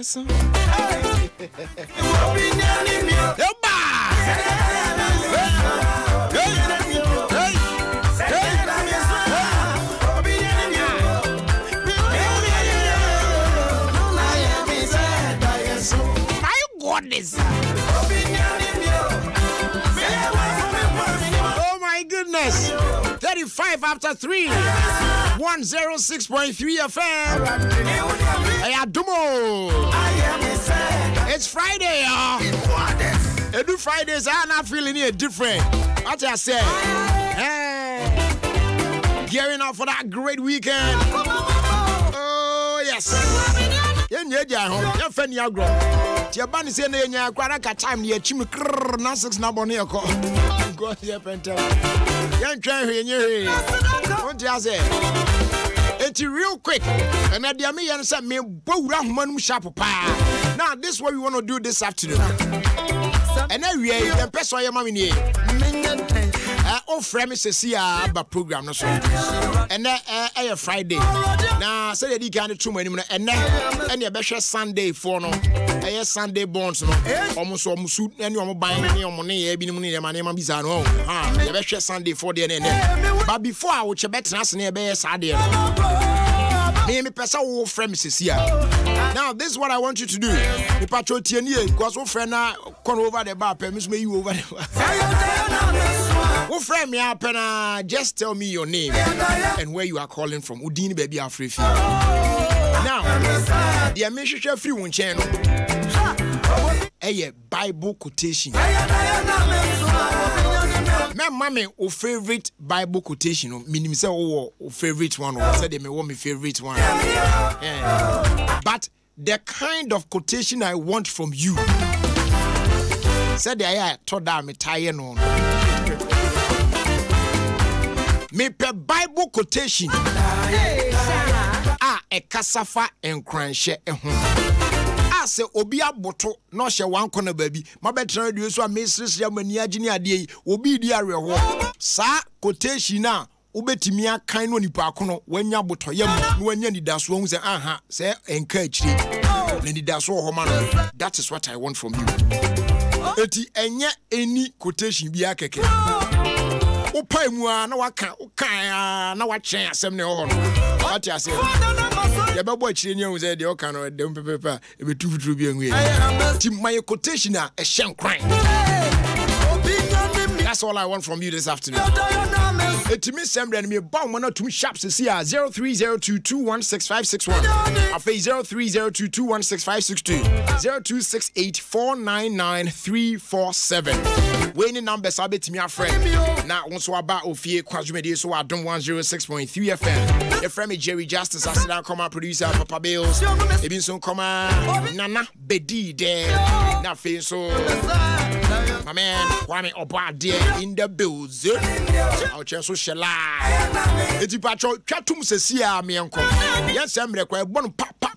Oh my goodness. 35 after 3. 106.3 FM. Adom. It's Friday, y'all. Every Fridays, I'm not feeling it different. What I say? Gearing up for that great weekend. Oh, yes. Tiabani say na nya kwara ka time na yachim krr na 6 na bone yako. Go here penta. Yan twan hwe nye hwe. Won tia say. It's real quick. And na dia me yan say me bowura homanum sharp pa. Now this is what we want to do this afternoon. And then we the person your mama ni. On frame sesi aba program no so. And then Friday. Now say the can too many and then e be Sunday for no. Sunday bonds no. Almost any omo ban any omo ne bi ni mu ne ma ne ma bisa no. E be Sunday for there and but before I would bet na se na e be Saturday. Me person wo frame sesi a. Now this is what I want you to do. The patrol tienie because wo friend na come over the bar permit me you over the bar. Wo friend me up and just tell me your name and where you are calling from. Udini baby Afrifi. Now, the American free one channel. A Bible quotation. My mommy, o favorite Bible quotation. Meaning say o favorite one. Or say they may want me favorite one. But the kind of quotation I want from you. Said I told that me tie no. Me per Bible quotation. A casafa and cranshe say obi aboto no hye wan kono baby ma betra radio so a mesres ya mani agini ade obi di areho sa quotation na obetimi akan no nipa akono wanya boto yam no wanya nidaso hu say aha say enka akiri na nidaso ho ma no. That is what I want from you. Eti enye any quotation bi akeke opai mu a na waka na wachen asem ne ho no. What you say? Ya babo akire nya hu say de oka no dem pepepa e betufuturu bi enwe. Ti my quotation a ehyen kran. That's all I want from you this afternoon. It's me sembre and me bound one or two sharps to see 0302216561. I face 0302216562. 0268499347. Winning numbers I bet me a friend. Now also about Ofie Kwanso so Adom 106.3 FM. Your friend Jerry Justice I said I come out producer Papa Bills. It been so come Nana Bedi there. Now face so my man Kwame Obade in the bills. I'll just shall I. It's patro chatum sesia me uncle. Yes, I'm required one papa.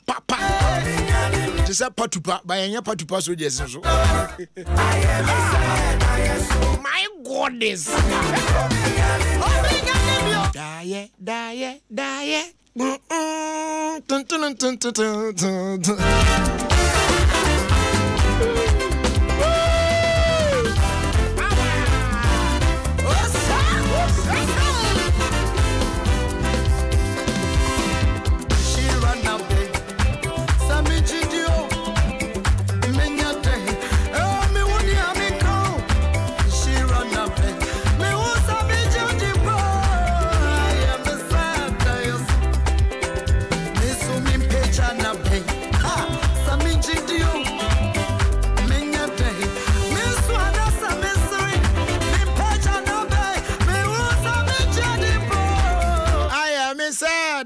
Just a patupa by any patupa so yes. My goodness.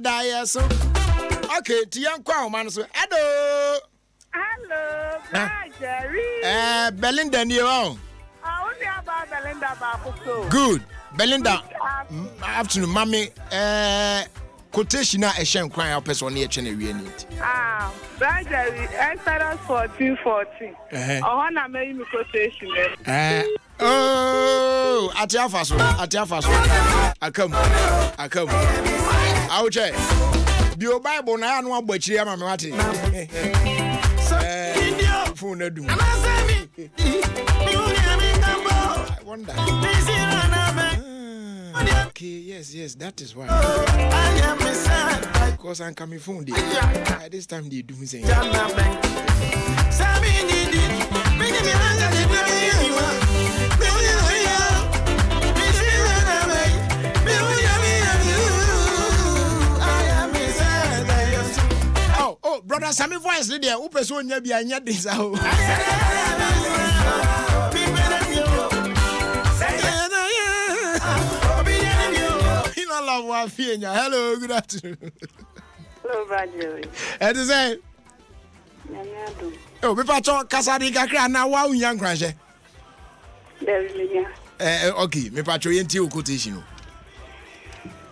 Die. So okay, Tiankwa man so hello. Jerry. Belinda ni o. Only about Belinda ba so. Good. Belinda. Afternoon, mommy. Quotation na ehyen kwan ya person na eche na wie ni. Jerry, Exodus 14:14. Oh na me you quotation. Oh, atiafaso. Akam. Auche. Bio Bible na anu agbachiri ama me wate. phone na do. I wonder. Okay, yes, that is why. Because I'm coming phone day. At this time they do saying. Oh, brother Sammy voice there. Who person nya bia nya this out. Hello, good afternoon. Hello, Roger. And to say, oh, we patch on Casadi Gakra now. Wow, young crasher. Okay, me patch your quotation.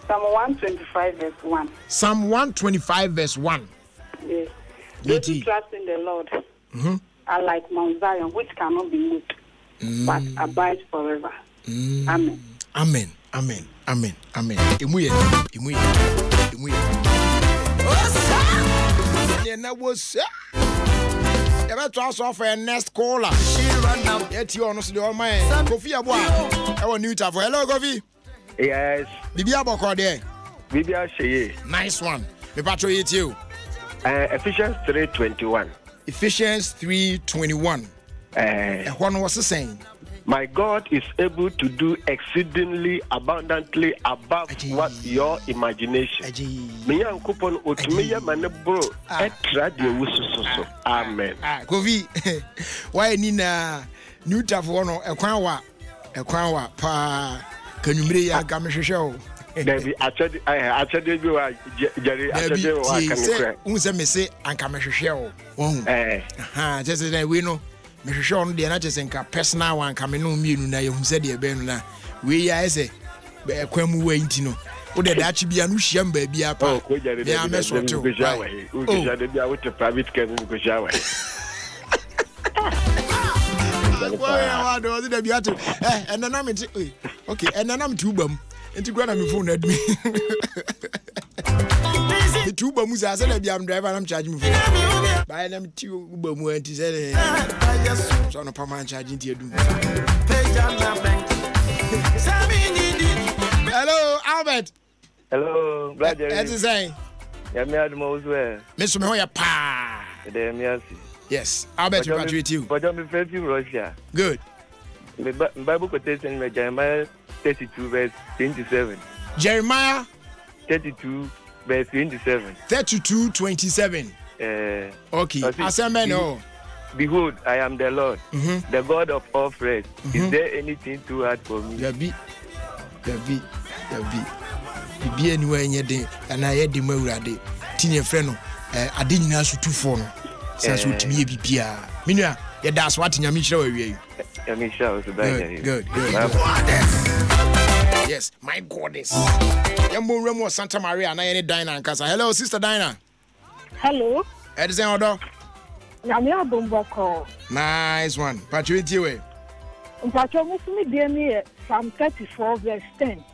Psalm 125, verse 1. Psalm 125, verse 1. Yes. Those who trust in the Lord are like Mount Zion, which cannot be moved, but abides forever. Amen. Amen. Amen. Amen. Amen. Imuye. Yeah, was ever transfer for a next caller. Yet you honestly all my Kofi Abwa. Our new tap. Hello, Kofi. Yes. Bibia Boko there. Bibia Sheye. Nice one. Me patro it you. Ephesians 3:21. Ephesians 3:21. What was he saying? My God is able to do exceedingly abundantly above what your imagination. Amen. Kofi, why Nina new tap one a kwanwa pa kanyumre ya gamesho. Debbie, I said you are Jerry. I said me say and kamesho. Just as we know. Me sure on the na just nka personal one ka me no mienu na yehum se de be no na we ya ese be kwamu we ntino wo de dachi bia no hia mba bia pa ya me so to we go de bia with private care we go shower wa do de bia to and na me okay and na me tubam enti gwa na me phone na admi the tuba musa say na am driver am charge me phone buy them tuba mu anti say so no permanent charging ti edu. Hello Albert. Hello brother. What is saying? Ya me Adom also. Me so me ho ya pa. Yes, Albert you graduate you. But I'm from Russia. Good. The Bible quotation in Jeremiah 32 verse 27. Jeremiah 32 verse 27. 32:27. Okay. Asemeno. Behold, I am the Lord, the God of all flesh. Is there anything too hard for me? There be. Bibi anywhere in your day, and I had the Murade. Tina Freno, I didn't ask you to phone. Says to me, Bibia. Minia, that's what in your mission. Good. Yes, my goddess. Yambo Remo Santa Maria, and I any Dinah and Casa. Hello, Sister Dinah. Hello. Edison Odo. Adom Boko. Nice one. Patrick Tiwe. Psalm 34 verse 10.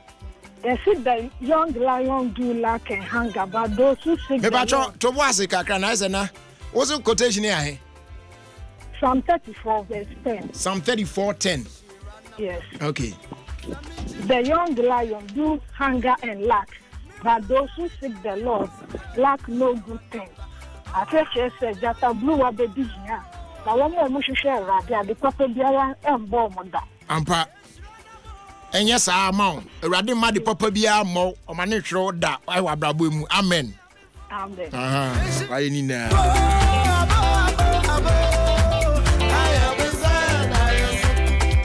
They said the young lion do lack and hunger, but those who seek the Lord. To was it, Kakranazana? What's the quotation here? Psalm 34 verse 10. Psalm 34:10. Yes. Okay. The young lion do hunger and lack, but those who seek the Lord lack no good thing. I said, Jata blew up the Disney. Now, one more much share the Papa Biara and Bomada. Ampa. And yes, I'm on. A radim mad Papa Bia mo, or my natural that I will braboom. Amen. Amen. I need now.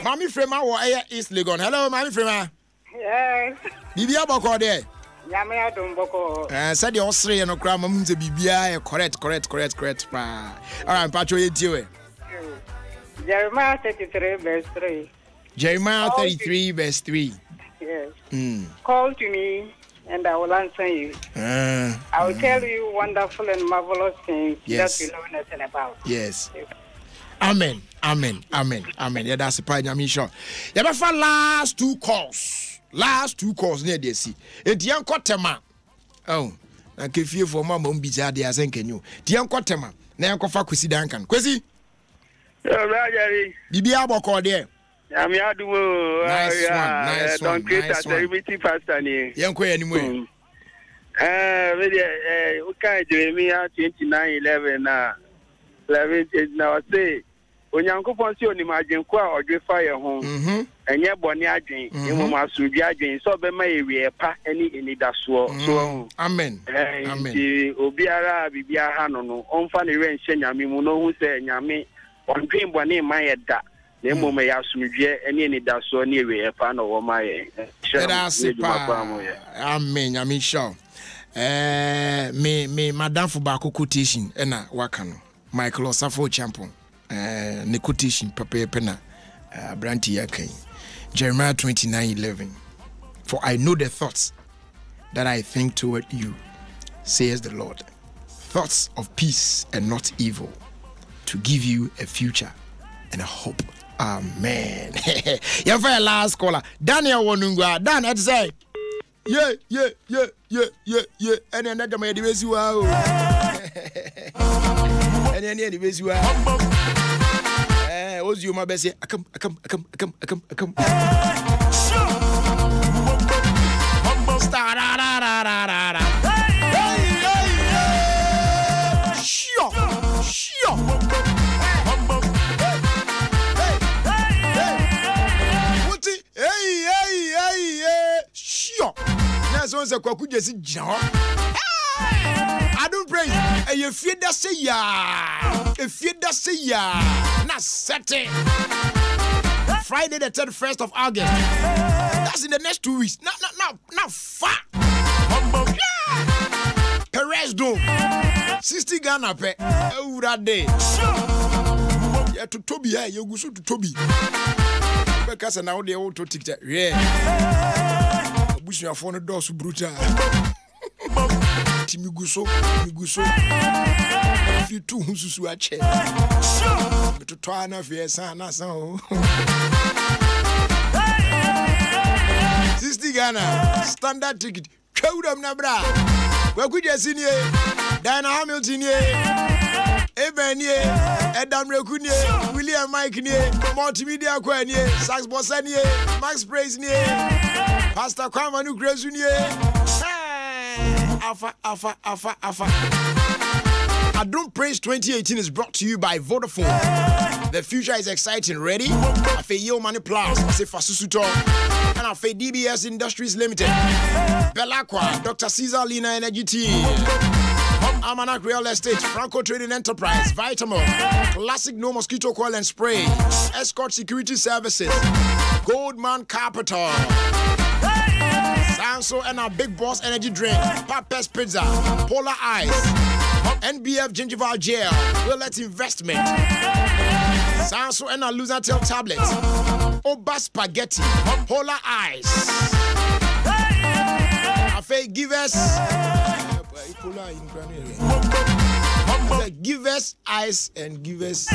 Mammy Frema or East Legon. Hello, Mammy Frema. Yes. Bibia Boko there. Yame Adom Boko. Said your three and a cram among the Bibia. Correct. All right, Patro, you. Jeremiah 33 verse 3. Jeremiah 33 verse 3. Yes. Call to me and I will answer you. I will tell you wonderful and marvelous things that you know nothing about. Yes. Amen. Yeah, that's the point. I'm sure. You have last two calls near the sea. It's young Kotema. Oh, I can feel for Mamma Bizarre, I think, you. The young Kotema. Now, Kofa Kwesi Duncan. Kwesi? Bibi aboko there. I'm Adom. Nice one. Don't create a celebrity pastor. Yanko anyway. Okay, Jeremiah 29:11 11 now say Onyankopon si onimagyen kwa odwe fire ho enye bone adwen emu asudi adwen so be ma ewie pa ani enidaso so amen amen obiara bibia ha no onfa ne we nhye nyame mu no hu se nyame ondwen bone ma yeda na emu me ya asudwe ani enidaso ne ewie pa no wo ma ye amen nyame sure me madam for ba quotation na waka no Michael Osafo Champion ne quotation papa na branti yakai Jeremiah 29:11 for I know the thoughts that I think toward you says the Lord, thoughts of peace and not evil, to give you a future and a hope. Amen. Your very last caller Daniel Wonungwa Dan at say yeah and another my divesi wow and any divesi wow was you my best come start sure what hey sure na so se kwaku jesi jan I don't pray. And you fear that say ya. Na set it. Friday the 31st of August. That's in the next 2 weeks. Now far. Perez Dome. 60 Ghana pe. That day. Yeah, to Toby. Yeah, you go to Toby. Because now they all to TikTok. Yeah. Bush your phone door so brutal. Timiguso. If you two who's a chair, but to try enough, yes, and so 60 Ghana standard ticket. Crowd Nabra. Where could you see here? Diana Hamilton here, Eben here, Adom Rekune, William Mike here, Multimedia Kwan here, Sax Bossan here, Max Praise here, Pastor Kwamanu Gresun here. Alpha. Adom Praise 2018 is brought to you by Vodafone. The future is exciting. Ready? Afe Yo Money Plus, Afe Fasusuto, and Afe DBS Industries Limited. Belacqua, Dr. Caesar Lina Energy Team. Almanac Real Estate, Franco Trading Enterprise, Vitamol, Classic No Mosquito Coil and Spray, Escort Security Services, Goldman Capital. Sanso and our Big Boss Energy Drink, Papa's Pizza, Polar Ice, NBF Gingival Gel, Willet Investment, Sanso and our Luzatel Tablets, Oba Spaghetti, Polar Ice. Afe, give us give us ice and give us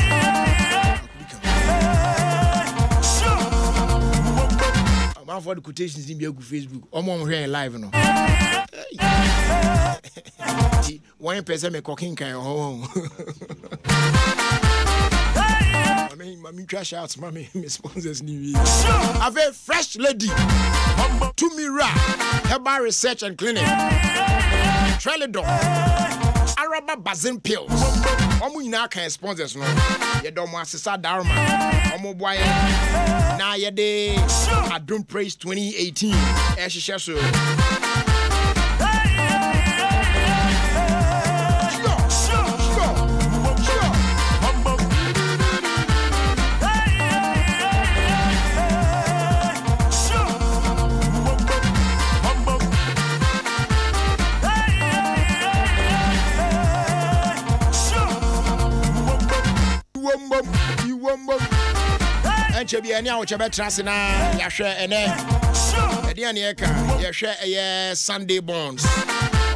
for the quotations in Facebook. I'm here live no. One person me cooking can home. I mean, mommy trash out, mommy sponsors new year. I've a fresh lady. To Mira, Herbal Research and Clinic. Trelidor. Araba Bazin Pills. Omu ina can sponsors no. Ye don't want Sisa Dharma. Omu boy. Na ye de Adom Praise 2018. Eshishaso. And Chebi and now Chebet Trasina, Yasha and Edianiaka, Yasha, Sunday bonds.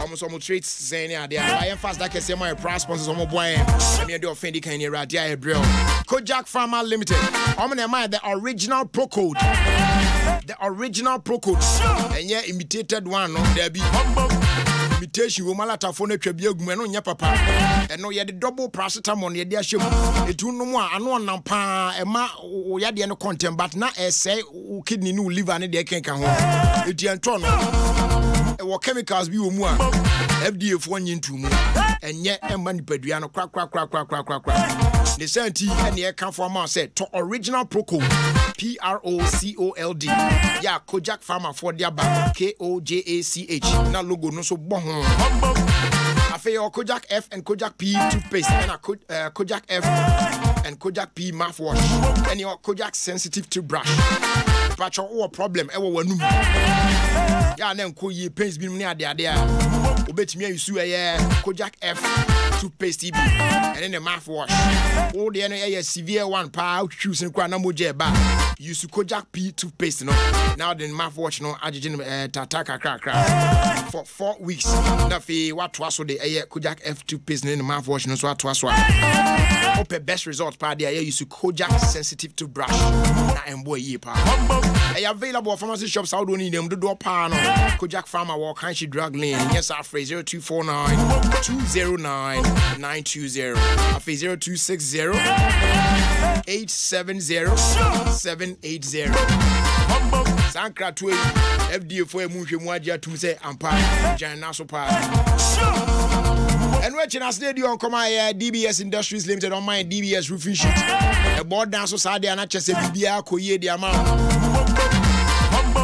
Almost treats Zania. They are buying fast. Like I say, my price sponsors on my boy. I mean, the offending kind of radia, bro. Kojak Pharma Limited. I'm gonna mind the original pro code. The original pro code. And yeah, imitated one, no, there be. limitation wo malata fo na twa bi agum no nya papa eno ye de double paracetamol ye de ahyem etu no mu a ano nam pa e ma wo yade no content but na say kidney no liver ne de kenka ho edianto no e wo chemicals bi wo mu a FDA fo nyi ntumu enye emma nipadua no kra the santi and the account for man said to original Procold PROCOLD ya Kojak Pharma for their back KOJACH na logo no so bon I feel Kojak F and Kojak P toothpaste and a Kojak F and Kojak P mouthwash and your Kojak sensitive toothbrush patch or problem ever wanu ya na nko yi pains bi ne ade obetimi ayisu Kojak F toothpaste bi and then the mouthwash all the no severe one pa choose nkwa na moje ba use Kojak P toothpaste no now the mouthwash no agigin tataka kra for 4 weeks na fi watwa so the Kojak F toothpaste in the mouthwash no so atwa so ope best result pa there use Kojak sensitive toothbrush na embo yi pa available pharmacy shops how do need them do pa no Kojak Pharma walk Kanshi drug lane yes after 0249 209 920 after 0260 870 780 Sankra to FDA for mu agia tum say ampa jan naso pa and watching us stadium come DBS Industries Limited on my DBS roofing sheet a board down so sad and just a bibia koye the amount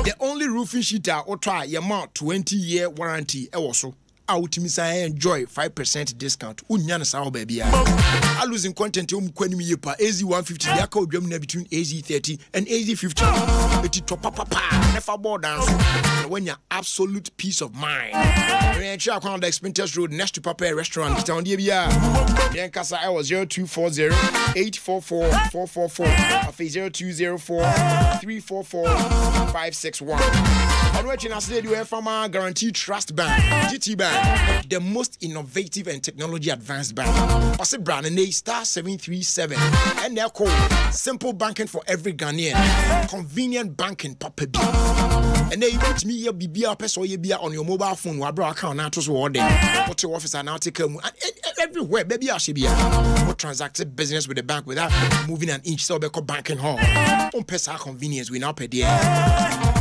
the only roofing sheet or try your amount 20-year warranty also out me say enjoy 5% discount unya na sawo baby I losing content um kwani me pa AZ150 they call drum between AZ30 and AZ50 it top papa never board down when you absolute peace of mind when you check on the Express Road next to Papa restaurant down there bia then kasa I was 0240 844 444 0204 344 561 and watching us today you from our Guaranteed Trust Bank GT Bank the most innovative and technology advanced bank. What's it brand? And they star 737. And they're called simple banking for every Ghanaian. Convenient banking, Papa B. And they put me your BBR peso on your mobile phone. Where bro account now to so day. What your office and now take everywhere. Baby, I should be what transacted business with the bank without moving an inch. So they call banking hall. On pesa convenience we now pay there.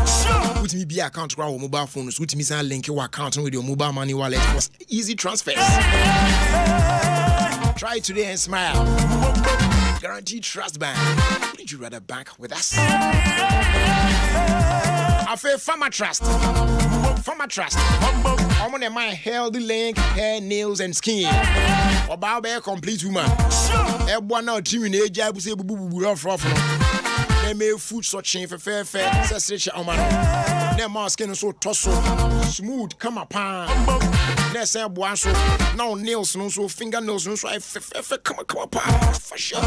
Put me be account to our mobile phone. Put me say link your account with your mobile money wallet for easy transfers. Try it today and smile. Guaranteed Trust Bank. Would you rather bank with us? I feel Farmer Trust. Farmer Trust. I'm on my healthy link, hair, nails, and skin. About a complete woman. Everyone now team in age. I will say rough. Me food so chain for fair says my skin so tosso smooth come upon let's say so now nails no so fingernails no so I come upon for sure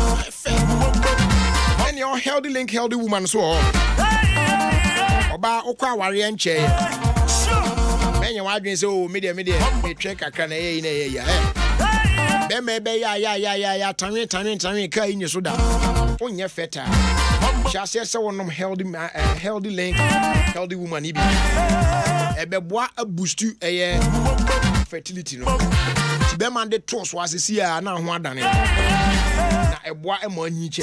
and your healthy link healthy woman so oba okwa ware enche men you wadwen so media me check akra na ya be ya tami ka yin so da onye feta just say one healthy link healthy woman ibi ebeboa boost fertility no be man de to so asisi a na ho adane na eboa emo anyiche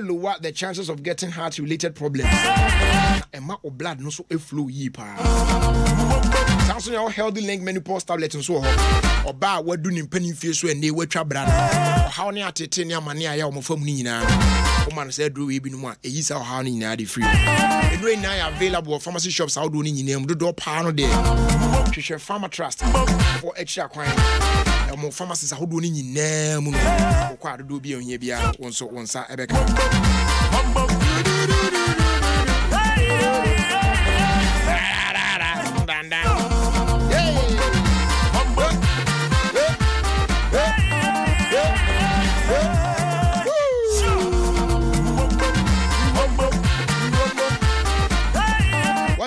lower the chances of getting heart related problems ema o blood no so flow yi pa sounds your healthy link menopause tablet so ho oba wadu ni mpani fie so ene watwa bra no how ne atete ne amane aya o mofam ni nyina o man say do we bi no a eyi sa how ni nyina dey free eno na ya available pharmacy shops how do ni nyina mu do pa no de hwehwe Farmer Trust for extra kwan mo pharmacies how do ni nyina mu no kwa do bi onye bia wonso wonsa ebeka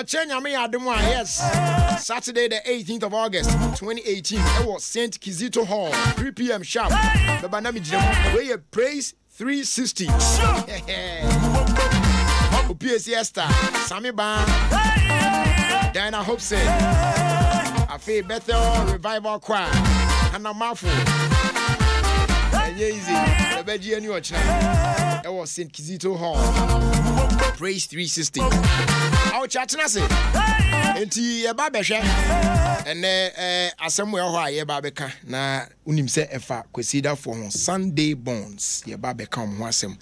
Chenya me Adom, yes. Saturday the 18th of August 2018 it was St. Kizito Hall 3 p.m. sharp. The Banami Jim where praise 360. PSC Esther Sami Ban and I hope so. I feel better revival choir. And I'm awful. Easy. The Beji and you watch now. It was St. Kizito Hall. Praise 360. Our chat na say. Enti e ba behwe. Ene asem we ho aye ba beka na unim se efa kwesida for Sunday bonds. Ye ba beka ho asem.